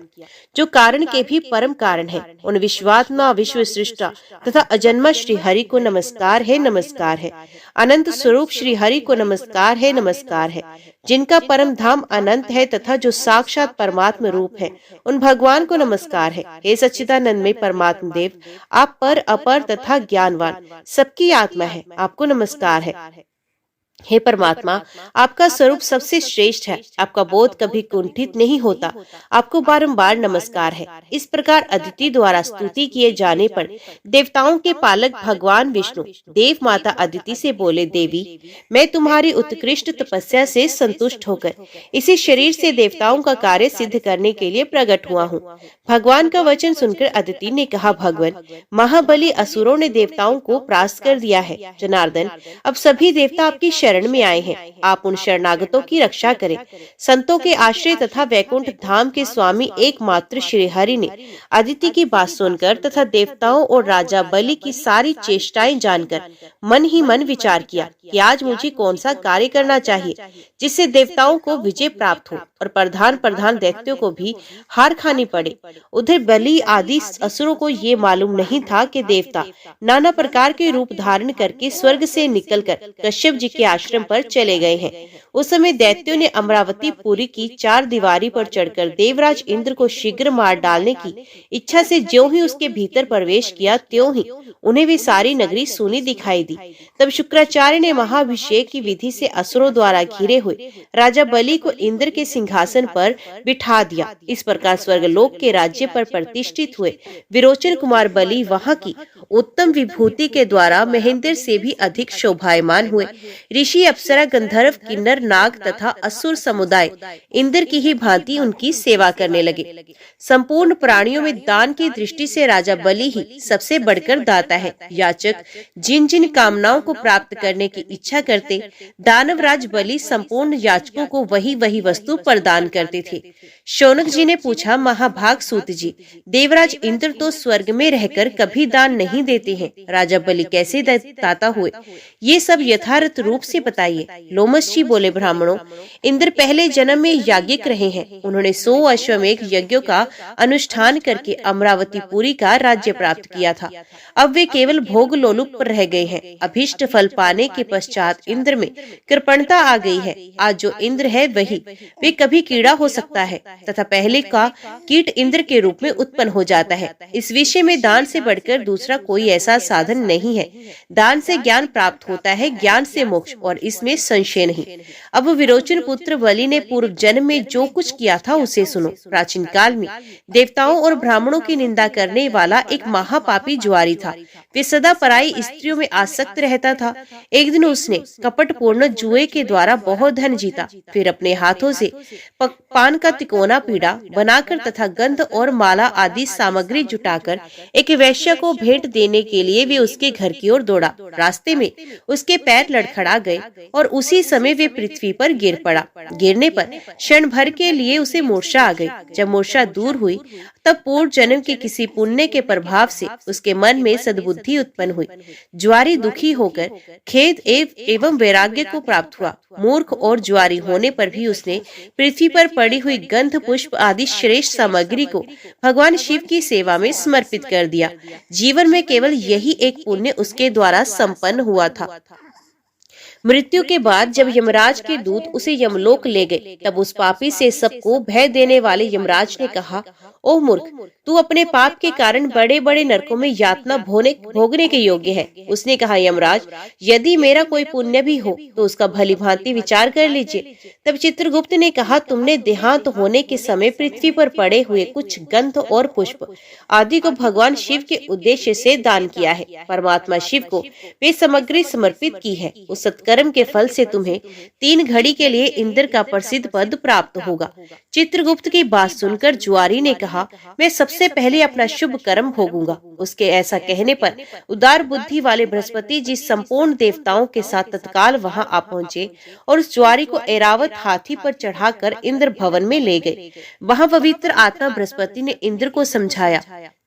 जो कारण के भी परम कारण है। उन विश्वात्मा, विश्व सृष्टा तथा अजन्मा श्री हरि को नमस्कार है, नमस्कार है। अनंत स्वरूप श्री हरि को नमस्कार है, नमस्कार है। जिनका परम धाम अनंत है तथा जो साक्षात परमात्म रूप है, उन भगवान को नमस्कार है। हे सच्चिदानंद में परमात्म देव, आप पर अपर तथा ज्ञानवान सबकी आत्मा है, आपको नमस्कार है। हे परमात्मा, आपका स्वरूप सबसे श्रेष्ठ है। आपका बोध कभी कुंठित नहीं होता। आपको बारंबार नमस्कार है। इस प्रकार अदिति द्वारा स्तुति किए जाने पर देवताओं के पालक भगवान विष्णु देव माता अदिति से बोले, देवी, मैं तुम्हारी उत्कृष्ट तपस्या से संतुष्ट होकर इसी शरीर से देवताओं का कार्य सिद्ध करने के लिए प्रकट हुआ हूँ। भगवान का वचन सुनकर अदिति ने कहा, भगवान, महाबली असुरों ने देवताओं को परास्त कर दिया है। जनार्दन, अब सभी देवता आपकी शरण में आए हैं। आप उन शरणागतों की रक्षा करें। संतों के आश्रय तथा वैकुंठ धाम के स्वामी एकमात्र श्री हरि ने अदिति की बात सुनकर तथा देवताओं और राजा बलि की सारी चेष्टाएं जानकर मन ही मन विचार किया कि आज मुझे कौन सा कार्य करना चाहिए जिससे देवताओं को विजय प्राप्त हो और प्रधान दैत्यों को भी हार खानी पड़े। उधर बलि आदि असुरों को ये मालूम नहीं था कि देवता नाना प्रकार के रूप धारण करके स्वर्ग से निकलकर कश्यप जी के आश्रम पर चले गए हैं। उस समय दैत्यों ने अमरावती पुरी की 4 दीवारी पर चढ़कर देवराज इंद्र को शीघ्र मार डालने की इच्छा से ज्यों ही उसके भीतर प्रवेश किया, त्यों ही उन्हें वे सारी नगरी सूनी दिखाई दी। तब शुक्राचार्य ने महाभिषेक की विधि से असुरों द्वारा घिरे हुए राजा बलि को इंद्र के सिंहासन पर बिठा दिया। इस प्रकार स्वर्गलोक के राज्य पर प्रतिष्ठित हुए विरोचन कुमार बलि वहां की उत्तम विभूति के द्वारा महेंद्र से भी अधिक शोभायमान हुए। ऋषि ऋषि, अप्सरा, गंधर्व, किन्नर, नाग तथा असुर समुदाय इंद्र की ही भांति उनकी सेवा करने लगे। संपूर्ण प्राणियों में दान की दृष्टि से राजा बलि ही सबसे बढ़कर दाता है। याचक जिन जिन कामनाओं को प्राप्त करने की इच्छा करते, दानवराज बलि संपूर्ण याचकों को वही वही वस्तु प्रदान करते थे। शौनक जी ने पूछा, महाभाग सूत जी, देवराज इंद्र तो स्वर्ग में रहकर कभी दान नहीं देते हैं, राजा बलि कैसे दाता हुए? ये सब यथार्थ रूप से बताइए। लोमश जी बोले, ब्राह्मणों, इंद्र पहले जन्म में याज्ञिक रहे हैं। उन्होंने 100 अश्वमेघ यज्ञों का अनुष्ठान करके अमरावतीपुरी का राज्य प्राप्त किया था। अब वे केवल भोग लोलुप पर रह गए हैं। अभीष्ट फल पाने के पश्चात इंद्र में कृपणता आ गई है। आज जो इंद्र है वही वे कभी कीड़ा हो सकता है तथा पहले का कीट इंद्र के रूप में उत्पन्न हो जाता है। इस विषय में दान से बढ़कर दूसरा कोई ऐसा साधन नहीं है। दान से ज्ञान प्राप्त होता है, ज्ञान से मोक्ष, और इसमें संशय नहीं। अब विरोचन पुत्र बलि ने पूर्व जन्म में जो कुछ किया था उसे सुनो। प्राचीन काल में देवताओं और ब्राह्मणों की निंदा करने वाला एक महापापी ज्वारी था। वे सदा पराई स्त्रियों में आसक्त रहता था। एक दिन उसने कपटपूर्ण जुए के द्वारा बहुत धन जीता। फिर अपने हाथों से पान का तिकोना पीड़ा बनाकर तथा गंध और माला आदि सामग्री जुटाकर एक वैश्य को भेंट देने के लिए वे उसके घर की ओर दौड़ा। रास्ते में उसके पैर लड़खड़ा गए और उसी समय वे पृथ्वी पर गिर पड़ा। गिरने पर क्षण भर के लिए उसे मूर्छा आ गई। जब मूर्छा दूर हुई तब पूर्व जन्म के किसी पुण्य के प्रभाव से उसके मन में सद्बुद्धि उत्पन्न हुई। ज्वारी दुखी होकर खेद एवं वैराग्य को प्राप्त हुआ। मूर्ख और ज्वारी होने पर भी उसने पृथ्वी पर पड़ी हुई गंध, पुष्प आदि श्रेष्ठ सामग्री को भगवान शिव की सेवा में समर्पित कर दिया। जीवन में केवल यही एक पुण्य उसके द्वारा संपन्न हुआ था। मृत्यु के बाद जब यमराज के दूत उसे यमलोक ले गए, तब उस पापी से सबको भय देने वाले यमराज ने कहा, ओ मूर्ख, तू अपने पाप के कारण बड़े बड़े नरकों में यातना भोगने के योग्य है। उसने कहा, यमराज, यदि मेरा कोई पुण्य भी हो तो उसका भली भांति विचार कर लीजिए। तब चित्रगुप्त ने कहा, तुमने देहांत होने के समय पृथ्वी पर पड़े हुए कुछ गंध और पुष्प आदि को भगवान शिव के उद्देश्य से दान किया है। परमात्मा शिव को वे सामग्री समर्पित की है। उस सत्कर्म के फल से तुम्हें 3 घड़ी के लिए इंद्र का प्रसिद्ध पद प्राप्त होगा। चित्रगुप्त की बात सुनकर ज्वारी ने कहा, मैं सबसे पहले अपना शुभ कर्म भोगूंगा। उसके ऐसा कहने पर उदार बुद्धि वाले बृहस्पति जी संपूर्ण देवताओं के साथ तत्काल वहां आ पहुंचे और उस ज्वारी को ऐरावत हाथी पर चढ़ाकर इंद्र भवन में ले गए। वहां पवित्र आत्मा बृहस्पति ने इंद्र को समझाया,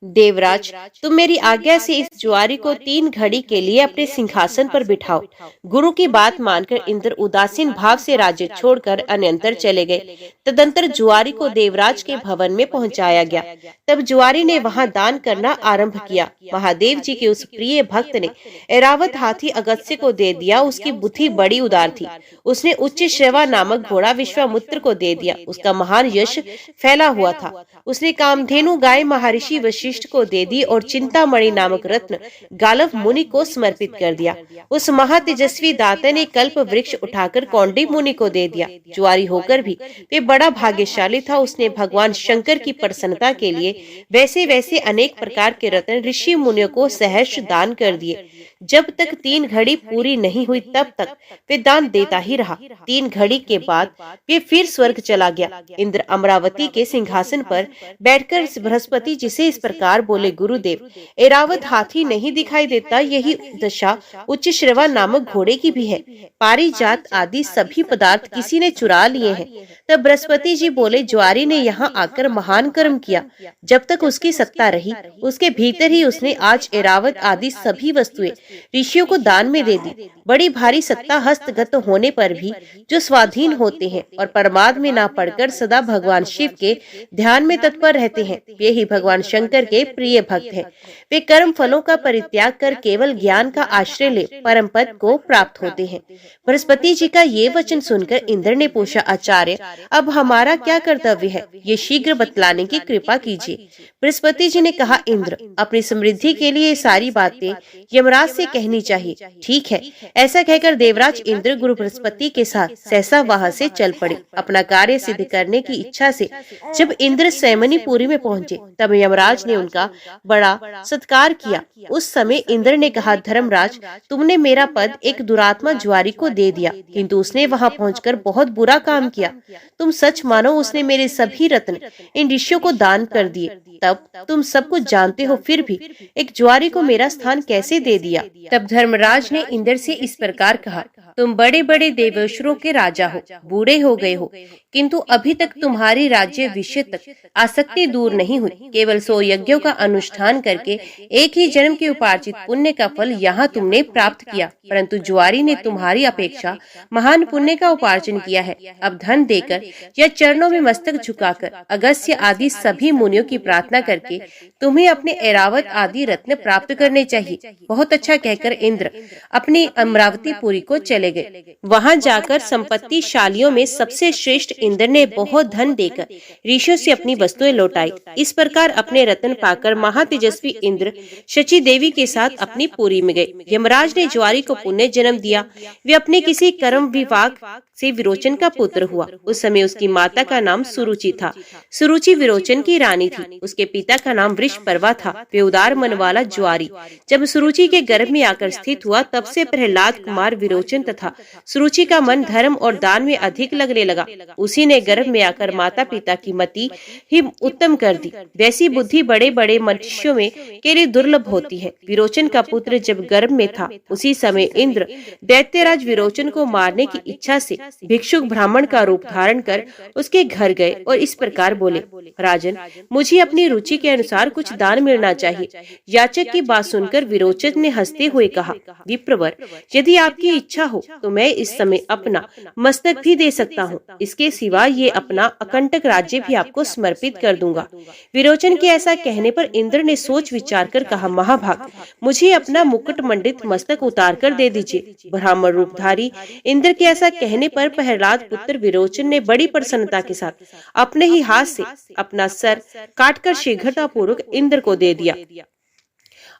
देवराज, तुम मेरी आज्ञा से इस ज्वारी को 3 घड़ी के लिए अपने सिंहासन पर बिठाओ। गुरु की बात मानकर इंद्र उदासीन भाव से राज्य छोड़कर अन्यंतर चले गए। तदंतर ज्वारी को देवराज के भवन में पहुंचाया गया। तब ज्वारी ने वहां दान करना आरंभ किया। महादेव जी के उस प्रिय भक्त ने ऐरावत हाथी अगस्त्य को दे दिया। उसकी बुद्धि बड़ी उदार थी। उसने उच्च श्रवा नामक घोड़ा विश्वामित्र को दे दिया। उसका महान यश फैला हुआ था। उसने कामधेनु गाय महर्षि वशिष्ठ को दे दी और चिंतामणि नामक रत्न गालव मुनि को समर्पित कर दिया। उस महातेजस्वी दाता ने कल्प वृक्ष उठाकर कौंडिन्य मुनि को दे दिया। ज्वारी होकर भी वे बड़ा भाग्यशाली था। उसने भगवान शंकर की प्रसन्नता के लिए वैसे वैसे अनेक प्रकार के रत्न ऋषि मुनियों को सहर्ष दान कर दिए। जब तक 3 घड़ी पूरी नहीं हुई तब तक वे दान देता ही रहा। 3 घड़ी के बाद वे फिर स्वर्ग चला गया। इंद्र अमरावती के सिंहासन पर बैठकर बृहस्पति जी से इस प्रकार बोले, गुरुदेव, ऐरावत हाथी नहीं दिखाई देता। यही दशा उच्च श्रवा नामक घोड़े की भी है। पारिजात आदि सभी पदार्थ किसी ने चुरा लिए हैं। तब बृहस्पति जी बोले, ज्वारी ने यहाँ आकर महान कर्म किया। जब तक उसकी सत्ता रही उसके भीतर ही उसने आज ऐरावत आदि सभी वस्तुएं ऋषियों को दान में दे दी। बड़ी भारी सत्ता हस्तगत होने पर भी जो स्वाधीन होते हैं और परमाद में ना पड़कर सदा भगवान शिव के ध्यान में तत्पर रहते हैं, वे ही भगवान शंकर के प्रिय भक्त हैं। वे कर्म फलों का परित्याग कर केवल ज्ञान का आश्रय ले परम पद को प्राप्त होते हैं। बृहस्पति जी का ये वचन सुनकर इंद्र ने पूछा, आचार्य, अब हमारा क्या कर्तव्य है? ये शीघ्र बतलाने की कृपा कीजिए। बृहस्पति जी ने कहा, इंद्र, अपनी समृद्धि के लिए सारी बातें यमराज से कहनी चाहिए। ठीक है। ऐसा कहकर देवराज इंद्र गुरु बृहस्पति के साथ सहसा वहां से चल पड़े। अपना कार्य सिद्ध करने की इच्छा से जब इंद्र सैमनीपुरी में पहुंचे तब यमराज ने ने उनका बड़ा सत्कार किया। उस समय इंद्र ने कहा, धर्मराज, तुमने मेरा पद एक दुरात्मा ज्वारी को दे दिया, किंतु उसने वहां पहुंचकर बहुत बुरा काम किया। तुम सच मानो उसने मेरे सभी रत्न इन ऋषियों को दान कर दिए। तब तुम सब कुछ जानते हो, फिर भी एक ज्वारी को मेरा स्थान कैसे दे दिया? तब धर्मराज ने इंद्र से इस प्रकार कहा, तुम बड़े बड़े देवेश्वरों के राजा हो, बूढ़े हो गए हो, किंतु अभी तक तुम्हारी राज्य विषय तक आसक्ति दूर नहीं हुई। केवल 100 यज्ञों का अनुष्ठान करके एक ही जन्म के उपार्जित पुण्य का फल यहाँ तुमने प्राप्त किया, परंतु ज्वारी ने तुम्हारी अपेक्षा महान पुण्य का उपार्जन किया है। अब धन देकर या चरणों में मस्तक झुकाकर अगस्त्य आदि सभी मुनियों की प्रार्थना करके तुम्हें अपने ऐरावत आदि रत्न प्राप्त करने चाहिए। बहुत अच्छा कहकर इंद्र अपनी अमरावतीपुरी को चले गए। वहां जाकर संपत्तिशालियों में सबसे श्रेष्ठ इंद्र ने बहुत धन देकर ऋषियों से अपनी वस्तुएं लौटाई। इस प्रकार अपने रत्न पाकर महातेजस्वी इंद्र शची देवी के साथ अपनी पुरी में गए। यमराज ने ज्वारी को पुण्य जन्म दिया। वे अपने किसी कर्म विभाग से विरोचन का पुत्र हुआ। उस समय उसकी माता का नाम सुरुचि था। सुरुचि विरोचन की रानी थी। उसके पिता का नाम वृषपर्वा था। वे उदार मन वाला ज्वारी जब सुरुचि के गर्भ में आकर स्थित हुआ, तब से प्रहलाद कुमार विरोचन तथा सुरुचि का मन धर्म और दान में अधिक लगने लगा। उसी ने गर्भ में आकर माता पिता की मति ही उत्तम कर दी। वैसी बुद्धि बड़े बड़े मनुष्यों में के लिए दुर्लभ होती है। विरोचन का पुत्र जब गर्भ में था, उसी समय इंद्र दैत्यराज विरोचन को मारने की इच्छा से भिक्षुक ब्राह्मण का रूप धारण कर उसके घर गए और इस प्रकार बोले, राजन, मुझे अपनी रुचि के अनुसार कुछ दान मिलना चाहिए। याचक की बात सुनकर विरोचन ने हंसते हुए कहा, विप्रवर, यदि आपकी इच्छा हो तो मैं इस समय अपना मस्तक भी दे सकता हूँ। इसके सिवा ये अपना अकंटक राज्य भी आपको समर्पित कर दूंगा। विरोचन के ऐसा कहने पर इंद्र ने सोच विचार कर कहा, महाभाग, मुझे अपना मुकुट मंडित मस्तक उतार कर दे दीजिए। ब्राह्मण रूपधारी इंद्र के ऐसा कहने पर प्रहलाद पुत्र विरोचन ने बड़ी प्रसन्नता के साथ अपने ही हाथ से अपना सर काटकर शीघ्रता पूर्वक इंद्र को दे दिया।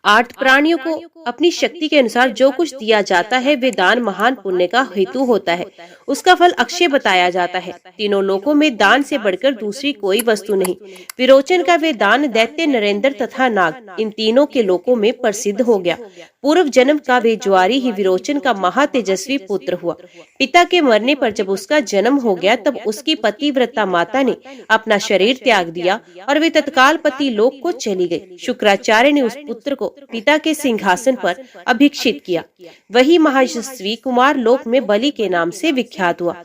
8 प्राणियों को अपनी शक्ति के अनुसार जो कुछ दिया जाता है, वे दान महान पुण्य का हेतु होता है। उसका फल अक्षय बताया जाता है। तीनों लोकों में दान से बढ़कर दूसरी कोई वस्तु नहीं। विरोचन का वे दान दैत्य, नरेंद्र तथा नाग, इन तीनों के लोकों में प्रसिद्ध हो गया। पूर्व जन्म का वे ज्वारी ही विरोचन का महातेजस्वी पुत्र हुआ। पिता के मरने पर जब उसका जन्म हो गया, तब उसकी पतिव्रता माता ने अपना शरीर त्याग दिया और वे तत्काल पति लोक को चली गई। शुक्राचार्य ने उस पुत्र को पिता के सिंहासन पर अभिषिक्त किया। वही महर्षि कुमार लोक में बलि के नाम से विख्यात हुआ।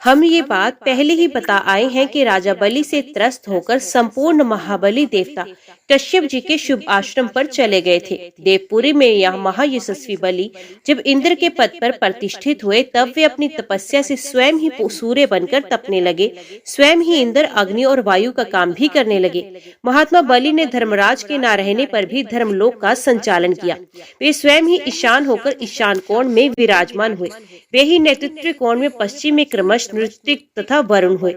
हम ये बात पहले ही बता आए हैं कि राजा बलि से त्रस्त होकर संपूर्ण महाबली देवता कश्यप जी के शुभ आश्रम पर चले गए थे। देवपुरी में यह महायशस्वी बलि जब इंद्र के पद पर प्रतिष्ठित हुए, तब वे अपनी तपस्या से स्वयं ही सूर्य बनकर तपने लगे। स्वयं ही इंद्र अग्नि और वायु का काम भी करने लगे। महात्मा बलि ने धर्मराज के न रहने पर भी धर्मलोक का संचालन किया। वे स्वयं ही ईशान होकर ईशान कोण में विराजमान हुए। वे ही नेतृत्व कोण में पश्चिम में क्रमश नृत्य तथा वरुण हुए।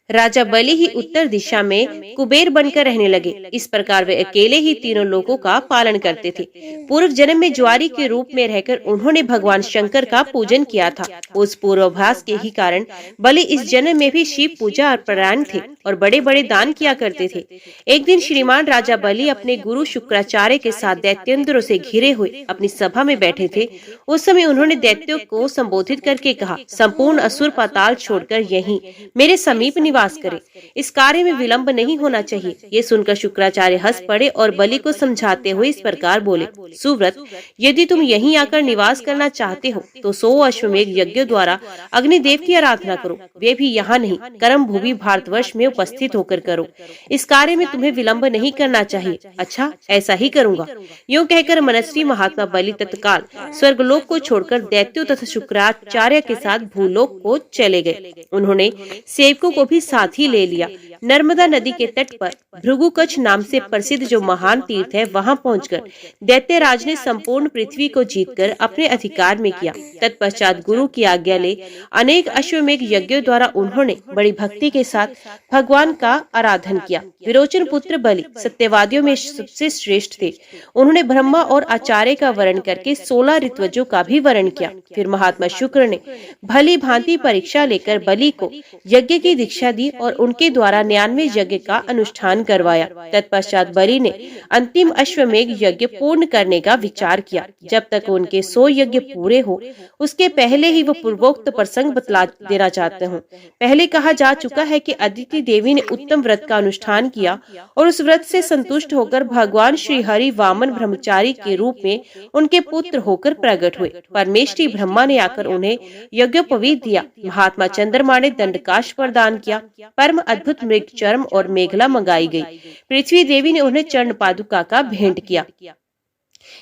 राजा बलि ही उत्तर दिशा में कुबेर बनकर रहने लगे। इस प्रकार वे अकेले ही तीनों लोकों का पालन करते थे। पूर्व जन्म में ज्वारी के रूप में रहकर उन्होंने भगवान शंकर का पूजन किया था। उस पूर्वाभास के ही कारण बलि इस जन्म में भी शिव पूजा और परायण थे और बड़े बड़े दान किया करते थे। एक दिन श्रीमान राजा बलि अपने गुरु शुक्राचार्य के साथ दैत्येंद्रों से घिरे हुए अपनी सभा में बैठे थे। उस समय उन्होंने दैत्यों को संबोधित करके कहा, संपूर्ण असुर पाताल छोड़कर यहीं मेरे समीप निवास करें। इस कार्य में विलंब नहीं होना चाहिए। ये सुनकर शुक्राचार्य हंस पड़े और बलि को समझाते हुए इस प्रकार बोले, सुव्रत, यदि तुम यहीं आकर निवास करना चाहते हो तो 100 अश्वमेघ यज्ञों द्वारा अग्निदेव की आराधना करो। वे भी यहाँ नहीं, कर्म भूमि भारतवर्ष में उपस्थित होकर करो। इस कार्य में तुम्हें विलंब नहीं करना चाहिए। अच्छा, ऐसा ही करूंगा। यूँ कहकर मनस्वी महात्मा बलि तत्काल स्वर्गलोक को छोड़कर दैत्यों तथा शुक्राचार्य के साथ भूलोक को चले गए। उन्होंने सेवकों को भी साथ ही ले लिया। नर्मदा नदी के तट पर भृगुकच्छ नाम से प्रसिद्ध जो महान तीर्थ है, वहां पहुंचकर दैत्यराज ने संपूर्ण पृथ्वी को जीतकर अपने अधिकार में किया। तत्पश्चात गुरु की आज्ञा ले अनेक अश्वमेघ यज्ञों द्वारा उन्होंने बड़ी भक्ति के साथ भगवान का आराधन किया। विरोचन पुत्र बलि सत्यवादियों में सबसे श्रेष्ठ थे। उन्होंने ब्रह्मा और आचार्य का वर्ण करके 16 ऋत्विजों का भी वर्ण किया। फिर महात्मा शुक्र ने भली भांति परीक्षा लेकर बलि को यज्ञ की दीक्षा दी और उनके द्वारा 99 यज्ञ का अनुष्ठान करवाया। तत्पश्चात बलि ने अंतिम अश्वमेघ यज्ञ पूर्ण करने का विचार किया। जब तक उनके 100 यज्ञ पूरे हो उसके पहले ही वो पूर्वोक्त प्रसंग बतला देना चाहते हूँ। पहले कहा जा चुका है कि अदिति देवी ने उत्तम व्रत का अनुष्ठान किया और उस व्रत से संतुष्ट होकर भगवान श्री हरि वामन ब्रह्मचारी के रूप में उनके पुत्र होकर प्रकट हुए। परमेश्वरी ब्रह्मा ने आकर उन्हें यज्ञोपवीत दिया। महात्मा चंद्रमा ने दंडकाश प्रदान किया। परम अद्भुत मृग चर्म और मेघला मंगाई गई। पृथ्वी देवी ने उन्हें चरण पादुका का भेंट किया।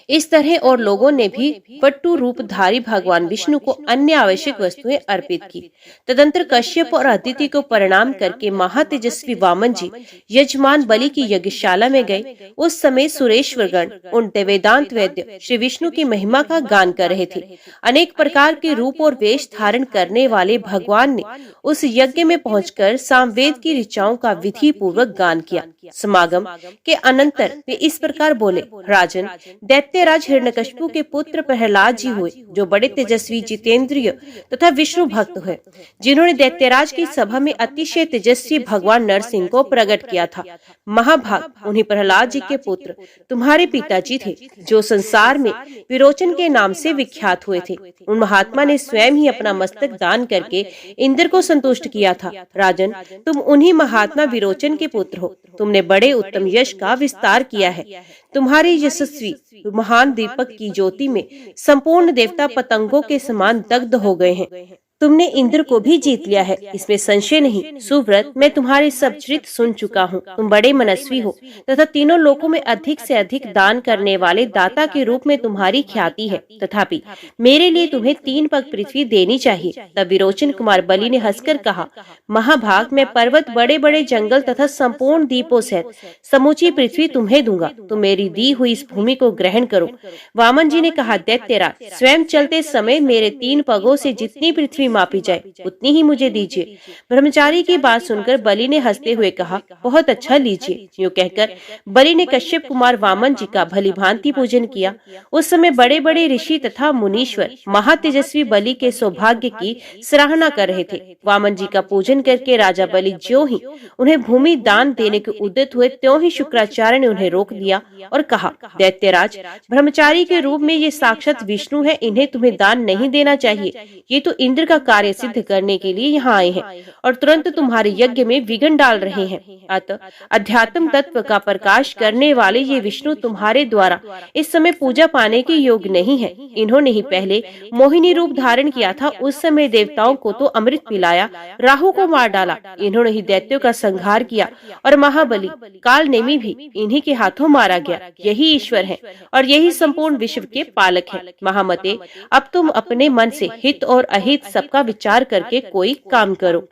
इस तरह और लोगों ने भी वट्टु रूपधारी भगवान विष्णु को अन्य आवश्यक वस्तुएं अर्पित की। तदंतर कश्यप और अदिति को प्रणाम करके महातेजस्वी वामन जी यजमान बलि की यज्ञशाला में गए। उस समय सुरेश्वरगण उन वेदांत वैद्य श्री विष्णु की महिमा का गान कर रहे थे। अनेक प्रकार के रूप और वेश धारण करने वाले भगवान ने उस यज्ञ में पहुंचकर सामवेद की ऋचाओं का विधि पूर्वक गान किया। समागम के अनंतर वे इस प्रकार बोले, राजन, दैत्यराज हिरण्यकशिपु के पुत्र प्रहलाद जी हुए, जो बड़े तेजस्वी, जितेंद्रिय तथा विष्णु भक्त हुए, जिन्होंने दैत्यराज की सभा में अतिशय तेजस्वी भगवान नरसिंह को प्रकट किया था। महाभाग उन्हीं प्रहलाद जी के पुत्र तुम्हारे पिताजी थे, जो संसार में विरोचन के नाम से विख्यात हुए थे। उन महात्मा ने स्वयं ही अपना मस्तक दान करके इंद्र को संतुष्ट किया था। राजन, तुम उन्हीं महात्मा विरोचन के पुत्र हो। तुमने बड़े उत्तम यश का विस्तार किया है। तुम्हारी यशस्वी महान दीपक की ज्योति में संपूर्ण देवता पतंगों के समान दग्ध हो गए हैं। तुमने इंद्र को भी जीत लिया है, इसमें संशय नहीं। सुव्रत, मैं तुम्हारे सब चरित्र सुन चुका हूँ। तुम बड़े मनस्वी हो तथा तीनों लोकों में अधिक से अधिक दान करने वाले दाता के रूप में तुम्हारी ख्याति है। तथापि मेरे लिए तुम्हें 3 पग पृथ्वी देनी चाहिए। तब विरोचन कुमार बलि ने हंसकर कहा, महाभाग, मैं पर्वत, बड़े बड़े जंगल तथा संपूर्ण द्वीपों सहित समूची पृथ्वी तुम्हें दूंगा। तुम मेरी दी हुई इस भूमि को ग्रहण करो। वामन जी ने कहा, दैत्यराज, स्वयं चलते समय मेरे 3 पगों से जितनी पृथ्वी मापी जाए उतनी ही मुझे दीजिए। ब्रह्मचारी की बात सुनकर बलि ने हंसते हुए कहा, बहुत अच्छा, लीजिए। यूं कहकर बलि ने कश्यप कुमार वामन जी का भली भांति पूजन किया। उस समय बड़े बड़े ऋषि तथा मुनीश्वर महातेजस्वी बलि के सौभाग्य की सराहना कर रहे थे। वामन जी का पूजन करके राजा बलि ज्यों ही उन्हें भूमि दान देने के उद्यत हुए, त्यों ही शुक्राचार्य ने उन्हें रोक दिया और कहा, दैत्यराज, ब्रह्मचारी के रूप में ये साक्षात विष्णु है, इन्हें तुम्हें दान नहीं देना चाहिए। ये तो इंद्र का कार्य सिद्ध करने के लिए यहाँ आए हैं और तुरंत तुम्हारे यज्ञ में विघ्न डाल रहे हैं। अतः अध्यात्म तत्व का प्रकाश करने वाले ये विष्णु तुम्हारे द्वारा इस समय पूजा पाने के योग्य नहीं है। इन्होंने ही पहले मोहिनी रूप धारण किया था। उस समय देवताओं को तो अमृत पिलाया, राहु को मार डाला। इन्होंने ही दैत्यों का संहार किया और महाबली कालनेमी भी इन्हीं के हाथों मारा गया। यही ईश्वर है और यही संपूर्ण विश्व के पालक है। महामते, अब तुम अपने मन से हित और अहित सबका विचार करके कोई काम करो।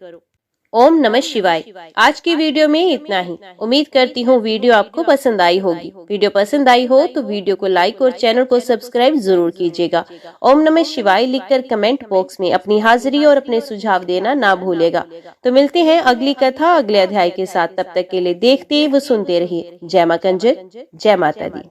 ओम नमः शिवाय। आज की वीडियो में इतना ही। उम्मीद करती हूँ वीडियो आपको पसंद आई होगी। वीडियो पसंद आई हो तो वीडियो को लाइक और चैनल को सब्सक्राइब जरूर कीजिएगा। ओम नमः शिवाय लिखकर कमेंट बॉक्स में अपनी हाजिरी और अपने सुझाव देना ना भूलेगा। तो मिलते हैं अगली कथा अगले अध्याय के साथ। तब तक के लिए देखते व सुनते रहिए। जय मां कंजर, जय माता दी।